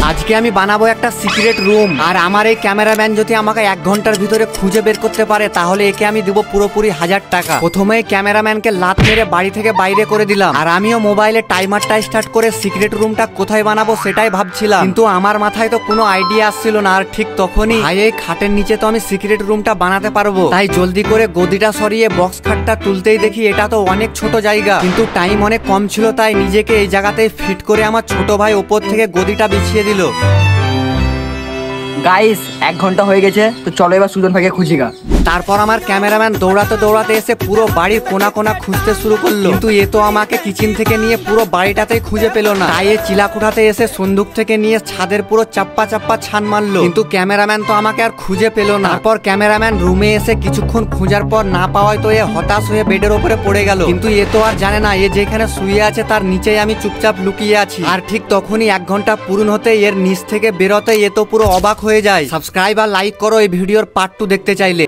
আজকে আমি বানাবো একটা সিক্রেট রুম। আর আমার এই ক্যামেরাম্যান যদি আমাকে 1 ঘন্টার ভিতরে খুঁজে বের করতে পারে তাহলে একে আমি দিব পুরোপুরি 1000 টাকা। প্রথমে ক্যামেরাম্যানকে লাত মেরে বাড়ি থেকে বাইরে করে দিলাম। আর আমিও মোবাইলে টাইমারটা স্টার্ট করে সিক্রেট রুমটা কোথায় বানাবো সেটাই ভাবছিলাম, কিন্তু আমার মাথায় তো কোনো আইডিয়া আসছিল না। আর ঠিক তখনই ভাই এই খাটের নিচে তো আমি সিক্রেট রুমটা বানাতে পারবো, তাই জলদি করে গদিটা সরিয়ে বক্স খাটটা তুলতেই দেখি এটা তো অনেক ছোট জায়গা, কিন্তু টাইম অনেক কম ছিল, তাই নিজেকে এই জায়গাতেই ফিট করে আমার ছোট ভাই ওপর থেকে গদিটা বিছিয়ে দিল। গাইস 1 ঘন্টা হয়ে গেছে, তো চলো এবার সুজন ভাইকে খুঁজি গা। তারপর আমার ক্যামেরাম্যান দৌড়াতে দৌড়াতে এসে পুরো বাড়ির কোনা কোনা খুঁজতে শুরু করলো, কিন্তু এ তো আমাকে কিচেন থেকে নিয়ে পুরো বাড়িটাতেই খুঁজে পেল না। তাই এ চিলাকুঠাতে এসে সন্দুক থেকে নিয়ে ছাদের পুরো চাপ্পা চাপ্পা ছান মারলো, কিন্তু ক্যামেরাম্যান তো আমাকে আর খুঁজে পেল না। তারপর ক্যামেরাম্যান রুমে এসে কিছুক্ষণ খোঁজার পর না পাওয়ায় তো এ হতাশ হয়ে বেডের ওপরে পড়ে গেল, কিন্তু এ তো আর জানে না এ যেখানে শুয়ে আছে তার নিচেই আমি চুপচাপ লুকিয়ে আছি। আর ঠিক তখনই 1 ঘন্টা পূরণ হতে এর নিচ থেকে বেরোতে এ তো পুরো অবাক হয়ে যায়। সাবস্ক্রাইব আর লাইক করো এই ভিডিওর পার্ট 2 দেখতে চাইলে।